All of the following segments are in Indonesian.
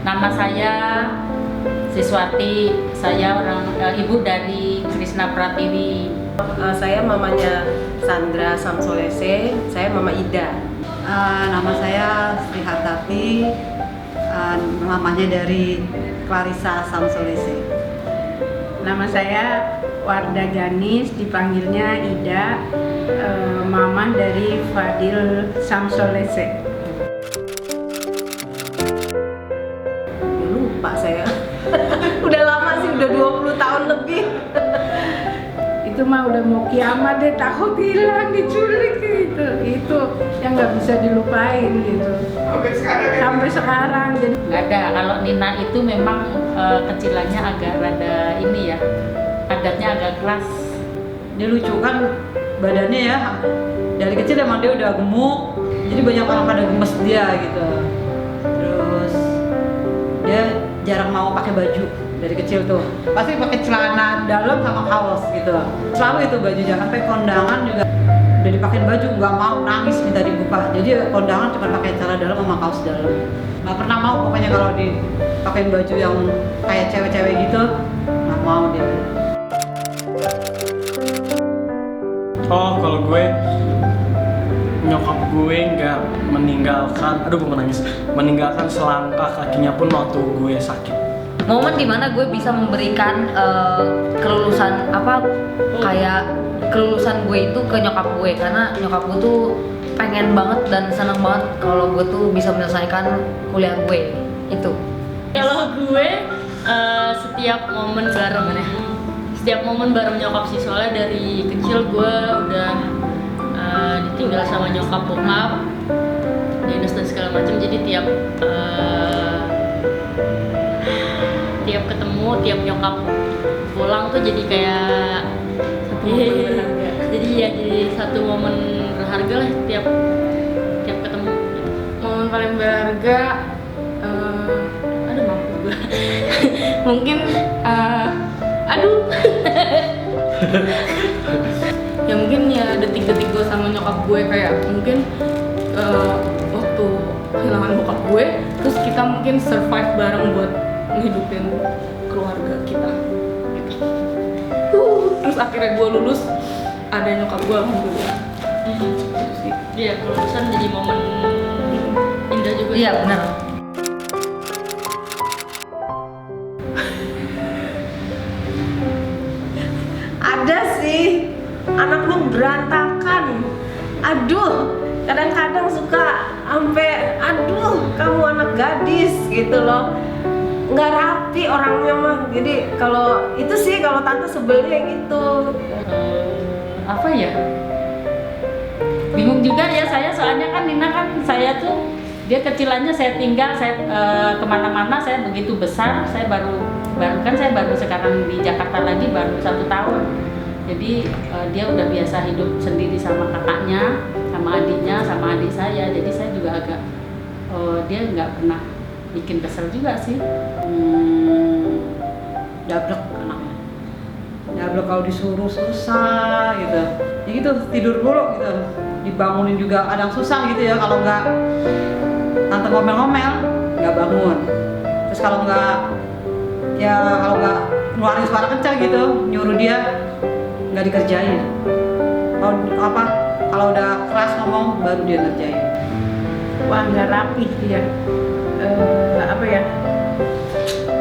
Nama saya Siswati, saya ibu dari Krisna Pratiwi. Saya mamanya Sandra Samsolese, saya mama Ida. Nama saya Sri Hartati, mamanya dari Clarissa Samsolese. Nama saya Warda Ganis, dipanggilnya Ida, mama dari Fadil Samsolese. Lupa saya. Udah lama sih, udah 20 tahun lebih. Itu mah udah mau kiamat deh, takut hilang, diculik gitu. Itu yang nggak bisa dilupain gitu. Sampai sekarang. Jadi Nggak ada. Kalau Nina itu memang kecilannya agak rada ini ya, adatnya agak keras. Dia lucu kan badannya ya, dari kecil emang dia udah gemuk, jadi banyak orang pada gemes dia gitu. Terus dia jarang mau pakai baju dari kecil tuh, pasti pakai celana dalam sama kaos gitu. Selalu itu bajunya, sampai kondangan juga udah dipakein baju, nggak mau, nangis minta dibuka. Jadi kondangan cuma pakai celana dalam sama kaos dalam. Nggak pernah mau pokoknya kalau dipakein baju yang kayak cewek-cewek gitu, nggak mau dia. Oh, kalau gue nyokap gue nggak meninggalkan, gue menangis, meninggalkan selangkah kakinya pun waktu gue sakit. Momen dimana gue bisa memberikan kelulusan kayak kelulusan gue itu ke nyokap gue, karena nyokap gue tuh pengen banget dan senang banget kalau gue tuh bisa menyelesaikan kuliah gue itu. Kalau gue setiap momen bareng nyokap sih, soalnya dari kecil gue udah ditinggal sama nyokap bokap, dinas dan segala macam. Jadi tiap ketemu, tiap nyokap pulang tuh jadi kayak jadi satu momen berharga lah tiap ketemu gitu. momen paling berharga, Aduh mampu gue. mungkin ya mungkin ya detik-detik gue sama nyokap gue, kayak mungkin waktu kehilangan bokap gue, terus kita mungkin survive bareng buat ngehidupin keluarga kita gitu. Terus akhirnya gue lulus, ada nyokap gue, alhamdulillah. Gitu sih. Iya, kelulusan jadi momen indah juga. Iya benar. Ada sih, anak lu berantakan. Aduh, kadang-kadang suka sampai aduh, kamu anak gadis gitu loh. Nggak rapi orangnya mah. Jadi kalau itu sih, kalau tante sebelnya gitu. Apa ya? Bingung juga ya saya, soalnya kan Nina kan saya tuh, dia kecilannya saya tinggal, saya kemana-mana, saya begitu besar, saya baru sekarang di Jakarta lagi baru 1 tahun. Jadi dia udah biasa hidup sendiri sama kakaknya, sama adiknya, sama adik saya. Jadi saya juga agak dia nggak pernah bikin kesel juga sih. Dablek anaknya, dablek kalau disuruh susah gitu, ya gitu tidur dulu gitu, dibangunin juga kadang susah gitu ya, kalau nggak tante ngomel-ngomel nggak bangun, terus kalau nggak ngeluarin suara kencang gitu nyuruh dia nggak dikerjain. Kalau udah keras ngomong baru dia ngerjain. Wah, nggak rapi dia.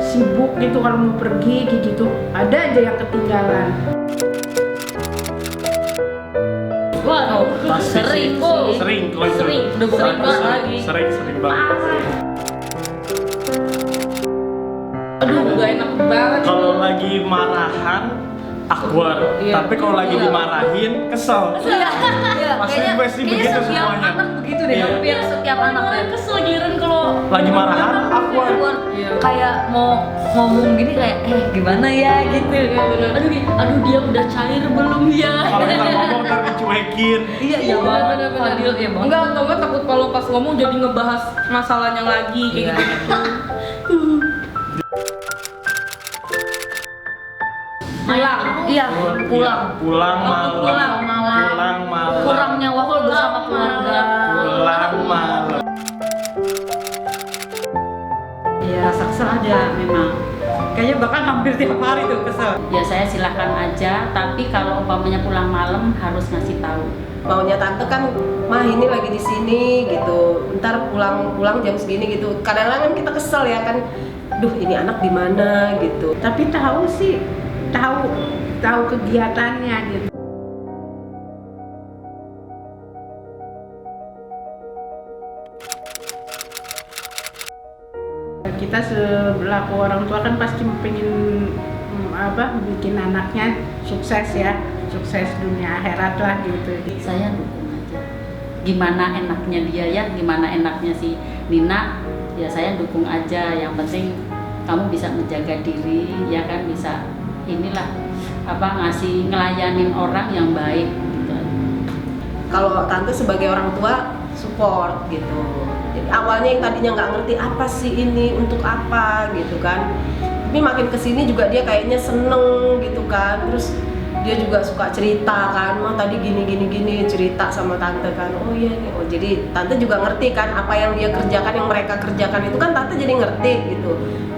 Sibuk gitu kalau mau pergi kayak gitu, ada aja yang ketinggalan. Wah, Sering Sering, kalau itu. udah bukan kelas lagi. Sering banget. Aduh, nggak enak banget. Kalau lagi marahan, awkward. Iya. Tapi kalau lagi dimarahin, kesel. Pasti gue sih begitu setiap semuanya. anak begitu deh, Iya. hampir setiap anak deh. kesel giran kalau Lagi marahan, awkward. Iya. Kayak mau ngomong gini kayak gimana ya gitu. aduh dia udah cair belum ya? Kalau kita ngomong ntar dicuekin. Iya banget. Fadil iya banget. Enggak, atau enggak takut kalau pas ngomong jadi ngebahas masalahnya lagi kayak Iya. gitu. Pulang malam. Pulang malam. Kurangnya waktu bersama keluarga. Pulang malam. Ya kesel ada memang. Kayaknya bahkan hampir tiap hari tuh kesel. Ya saya silahkan aja, tapi kalau umpamanya pulang malam harus ngasih tahu. Maunya tante kan, mah ini lagi di sini gitu, ntar pulang jam segini gitu. Kadang-kadang kan kita kesel ya kan, duh ini anak di mana gitu. Tapi tahu sih, tahu kegiatannya gitu. Kita selaku orang tua kan pasti pengen bikin anaknya sukses ya, sukses dunia akhirat lah gitu. Saya dukung aja. Gimana enaknya dia ya, gimana enaknya si Nina, ya saya dukung aja. Yang penting kamu bisa menjaga diri, ya kan, bisa inilah ngelayanin orang yang baik gitu. Kalau tante sebagai orang tua support gitu. Jadi awalnya yang tadinya nggak ngerti apa sih ini, untuk apa gitu kan. Tapi makin kesini juga dia kayaknya seneng gitu kan. Terus dia juga suka cerita kan, mah tadi gini cerita sama tante kan. Oh iya nih, oh jadi tante juga ngerti kan apa yang dia kerjakan, yang mereka kerjakan itu kan tante jadi ngerti gitu.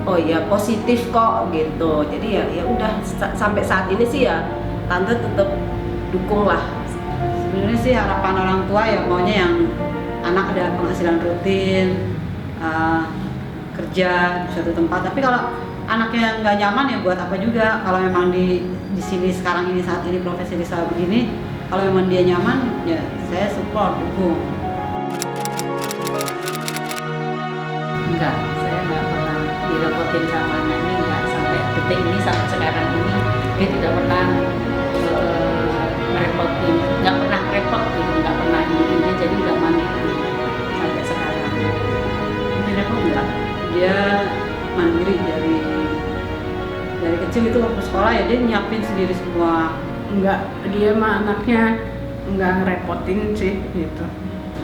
Oh iya positif kok gitu. Jadi ya udah sampai saat ini sih ya tante tetap dukung lah. Sebenarnya sih harapan orang tua ya maunya yang anak ada penghasilan rutin, kerja di suatu tempat. Tapi kalau anaknya nggak nyaman ya buat apa juga. Kalau memang di sini sekarang ini saat ini profesi Lisa begini, kalau memang dia nyaman ya saya support, dukung. Enggak, saya nggak pernah direpotin sama Nani, enggak, sampai detik ini, sampai sekarang ini dia tidak pernah merepotin, nggak pernah repot gitu, nggak pernah ini, jadi udah mandiri sampai sekarang. Ini repot nggak? Dia mandiri dari kecil itu waktu sekolah ya dia nyiapin sendiri semua. Enggak, dia mah anaknya enggak ngerepotin sih gitu.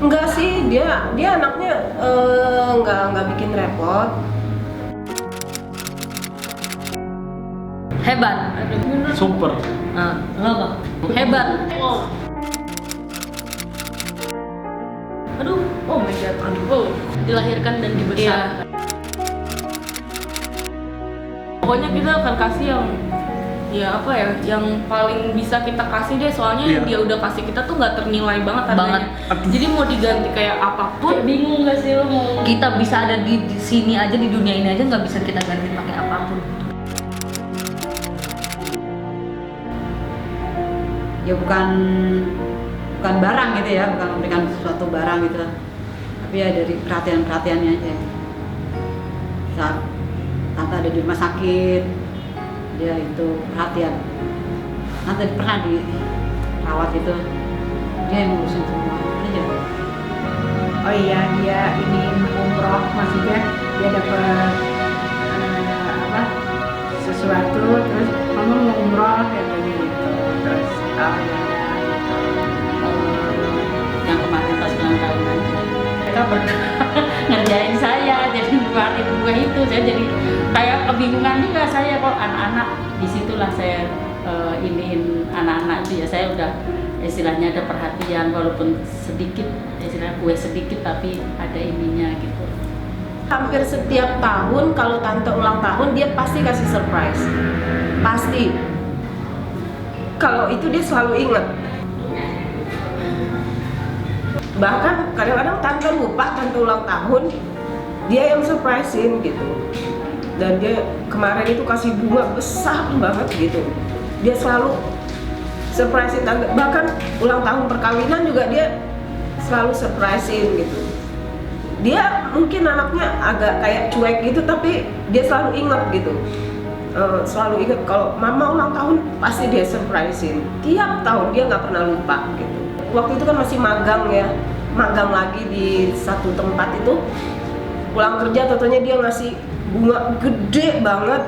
Enggak sih, dia anaknya enggak bikin repot. Hebat. Super. Kenapa? Hebat. Aduh, oh my god, aduh, dilahirkan dan dibesarkan. Pokoknya kita akan kasih yang paling bisa kita kasih deh, soalnya yang dia udah kasih kita tuh nggak ternilai banget harganya. Jadi mau diganti kayak apapun, Bingung gak sih lo mau? Kita bisa ada di sini aja, di dunia ini aja nggak bisa kita ganti pakai apapun. Ya bukan barang gitu ya, bukan memberikan sesuatu barang gitu, tapi ya dari perhatiannya aja. Saat tante ada di rumah sakit, dia itu perhatian. Tante pernah dirawat itu, dia yang ngurusin semua aja. Oh iya, dia ini umroh, maksudnya dia dapat sesuatu, terus mama mau umroh kayak gitu, terus Yang kemarin pas ulang tahun aja, mereka berdua ngerjain saya, jadi keluarin gue itu, saya jadi kayak kebingungan juga saya kok anak-anak. Disitulah saya iniin anak-anak itu ya, saya udah istilahnya ada perhatian walaupun sedikit, istilahnya kue sedikit tapi ada ininya gitu. Hampir setiap tahun kalau tante ulang tahun dia pasti kasih surprise. Pasti. Kalau itu dia selalu ingat. Bahkan kadang-kadang tante lupa tante ulang tahun, dia yang surprisein gitu. Dan dia kemarin itu kasih bunga besar banget gitu. Dia selalu surprisein tante. Bahkan ulang tahun perkawinan juga dia selalu surprisein gitu. Dia mungkin anaknya agak kayak cuek gitu, tapi dia selalu ingat gitu. Selalu ingat kalau mama ulang tahun pasti dia surprisein. Tiap tahun dia nggak pernah lupa gitu. Waktu itu kan masih magang ya, magang lagi di satu tempat itu. Pulang kerja tentunya dia ngasih bunga gede banget.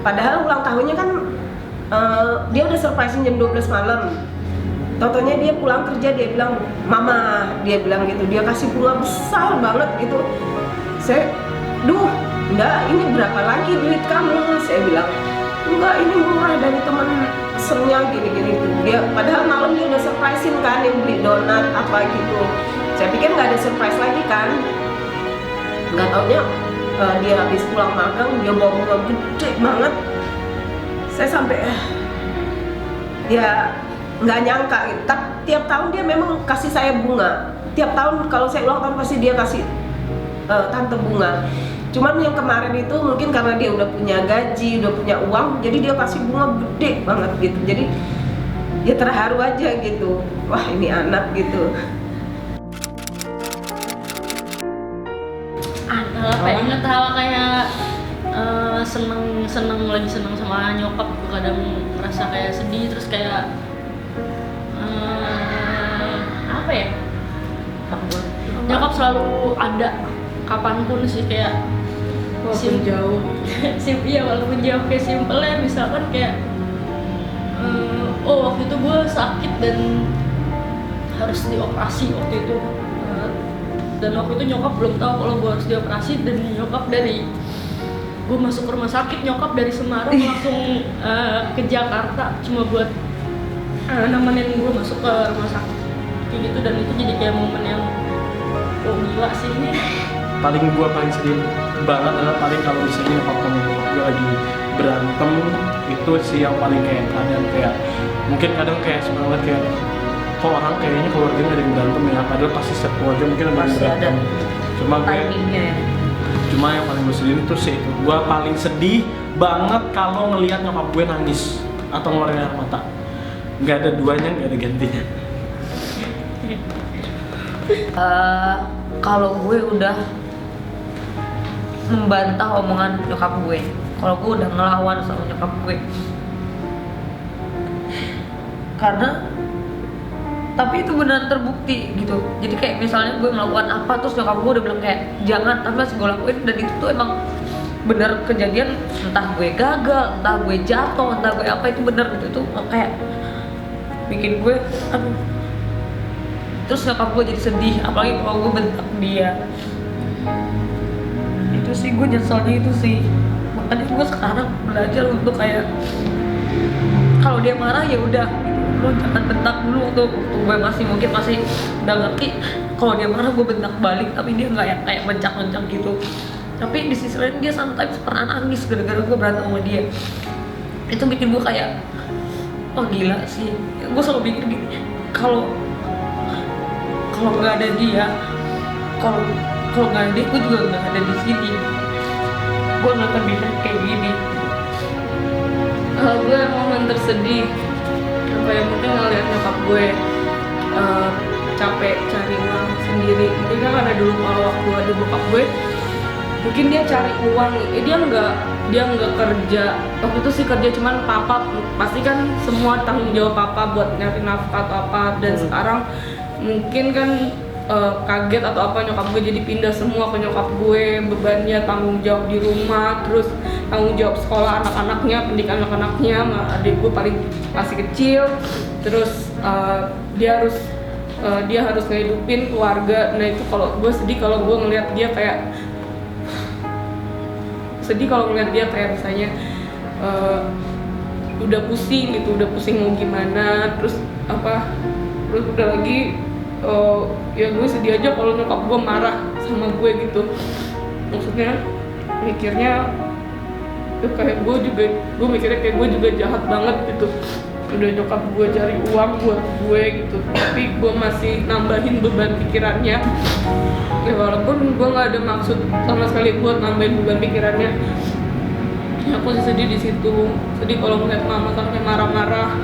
Padahal ulang tahunnya kan dia udah surprisein jam 12 malam. Totonya dia pulang kerja, dia bilang, mama, dia bilang gitu, dia kasih bunga besar banget gitu. Saya, enggak, ini berapa lagi duit kamu? Saya bilang, enggak, ini murah dari temen pesennya gini-gini gitu. Dia, padahal malam dia udah surprisein kan, yang beli donat apa gitu. Saya pikir nggak ada surprise lagi kan. Nggak taunya dia habis pulang magang dia bawa bunga gede banget. Saya sampai ya nggak nyangka gitu. Tiap tahun dia memang kasih saya bunga. Tiap tahun kalau saya ulang tahun pasti dia kasih tante bunga. Cuman yang kemarin itu mungkin karena dia udah punya gaji, udah punya uang, jadi dia kasih bunga gede banget gitu. Jadi dia terharu aja gitu. Wah, ini anak gitu. Ingat hal kayak lagi seneng sama nyokap, gue kadang merasa kayak sedih, terus kayak apa ya, nyokap selalu ada kapanpun sih, kayak walaupun jauh. Iya, walaupun jauh, kayak simpelnya misalkan kayak waktu itu gue sakit dan harus dioperasi waktu itu. Dan waktu itu nyokap belum tahu kalau gue harus dioperasi, dan nyokap dari gue masuk ke rumah sakit, nyokap dari Semarang langsung ke Jakarta cuma buat nemenin gue masuk ke rumah sakit kayak gitu. Dan itu jadi kayak momen yang gila sih. Paling sedih banget adalah paling kalau misalnya nyokap sama bokap gue lagi berantem, itu sih yang paling kayak kadang kayak mungkin kadang kayak semangat kayak kok orang kayaknya keluarga nggak ada yang berantem ya, padahal pasti setiap keluarga mungkin ada yang berantem. Cuma cuma yang paling gue sedih itu sih, gue paling sedih banget kalau ngelihat nyokap gue nangis atau ngeluarin air mata. Nggak ada duanya, nggak ada gantinya. Kalau gue udah membantah omongan nyokap gue, kalau gue udah ngelawan sama nyokap gue, karena tapi itu beneran terbukti gitu. Jadi kayak misalnya gue melakukan apa terus nyokap gue udah bilang kayak jangan, tapi masih gue lakuin, dan itu tuh emang bener kejadian. Entah gue gagal, entah gue jatuh, entah gue apa, itu bener gitu. Itu kayak bikin gue aduh. Terus nyokap gue jadi sedih, apalagi kalau gue bentak dia. Itu sih gue nyeselnya itu sih. Makanya gue sekarang belajar untuk kayak kalau dia marah ya udah, lo jangan bentak dulu. Waktu gue masih udah ngerti kalau dia marah gue bentak balik, tapi dia nggak yang kayak mencak-mencak gitu. Tapi di sisi lain dia sometimes pernah nangis gara-gara gue berantem sama dia. Itu bikin gue kayak oh gila sih. Gue selalu mikir gini, kalau nggak ada dia, kalau nggak ada dia, gue juga nggak ada di sini. Gue nggak akan bisa kayak gini. Gue momen tersedih apa ya, mungkin ngeliat nyokap gue capek cari uang sendiri. Mungkin kan karena dulu kalau waktu ada bokap gue, mungkin dia cari uang, dia nggak kerja. Waktu itu sih kerja, cuman papa pasti kan semua tanggung jawab papa buat nyari nafkah atau apa. Dan sekarang mungkin kan kaget atau apa, nyokap gue jadi pindah semua ke nyokap gue, bebannya tanggung jawab di rumah, terus tanggung jawab sekolah anak-anaknya, pendidikan anak-anaknya, sama adik gue paling masih kecil. Terus dia harus ngehidupin keluarga. Nah itu kalau gue sedih kalau gue ngeliat dia kayak misalnya udah pusing gitu, udah pusing mau gimana, terus udah lagi ya gue sedih aja kalau nyokap gue marah sama gue gitu. Maksudnya mikirnya kayak gue mikirnya kayak gue juga jahat banget gitu. Udah nyokap gue cari uang buat gue gitu, tapi gue masih nambahin beban pikirannya. Ya walaupun gue nggak ada maksud sama sekali buat nambahin beban pikirannya, ya aku sih sedih di situ. Sedih kalau ngeliat mama sampai marah-marah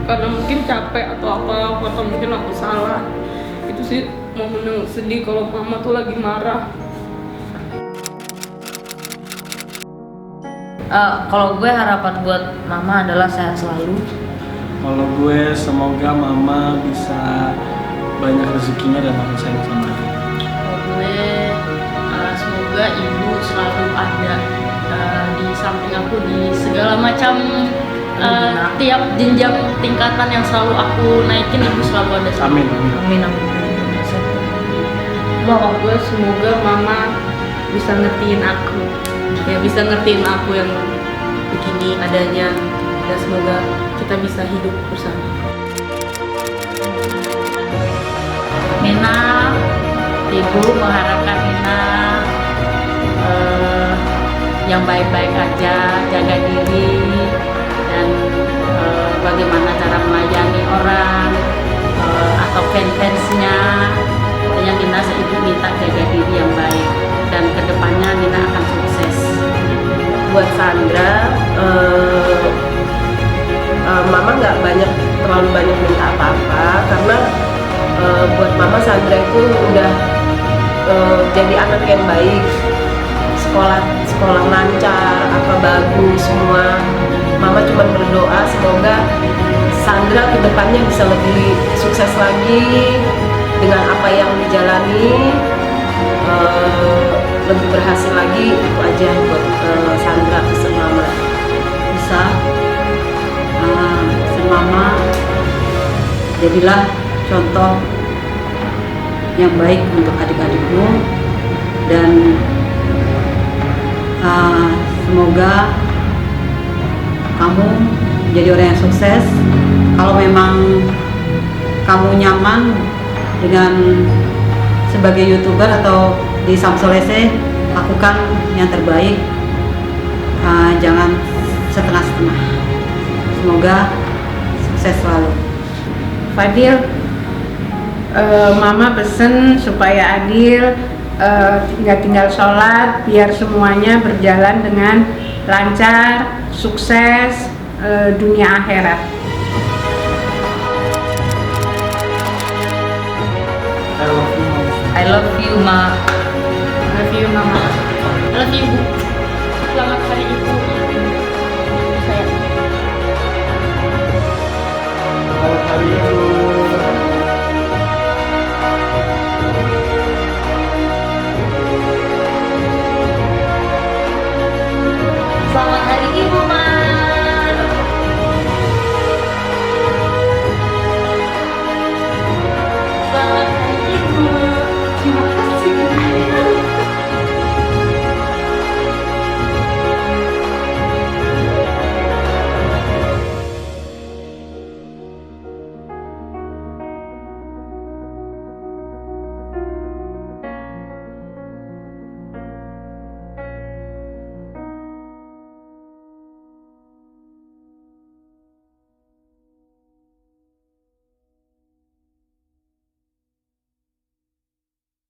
karena mungkin capek atau apa, atau mungkin aku salah. Itu sih momen yang sedih kalau mama tuh lagi marah. Kalau gue harapan buat mama adalah sehat selalu. Kalau gue semoga mama bisa banyak rezekinya dan makin sayang sama dia. Kalau gue semoga ibu selalu ada di samping aku di segala macam tiap jenjang tingkatan yang selalu aku naikin, ibu selalu ada sama. Amin. Bahwa gue semoga mama bisa ngertiin aku, ya bisa ngertiin aku yang begini adanya, dan semoga kita bisa hidup bersama. Nina, ibu mengharapkan Nina yang baik-baik aja, jaga diri, dan bagaimana cara melayani orang atau fans-fansnya. Pokoknya Nina ibu minta jaga diri yang baik, dan kedepannya Nina akan sukses. Buat Sandra, Mama nggak terlalu banyak minta apa-apa, karena buat Mama Sandra itu udah jadi anak yang baik, sekolah lancar, apa bagus semua. Mama cuma berdoa semoga Sandra kedepannya bisa lebih sukses lagi dengan apa yang dijalani, lebih berhasil lagi. Itu aja buat Sandra, pesan Mama. Bisa pesan Mama, jadilah contoh yang baik untuk adik-adikmu, dan semoga kamu jadi orang yang sukses. Kalau memang kamu nyaman dengan sebagai YouTuber atau di Samsulese, lakukan yang terbaik, jangan setengah-setengah. Semoga sukses selalu. Fadil, Mama pesen supaya Adil nggak tinggal sholat, biar semuanya berjalan dengan lancar, sukses, dunia akhirat. I love you, Mom. I love you, Ma. I love you, Mama. I love you, Bu. Selamat Hari Ibu.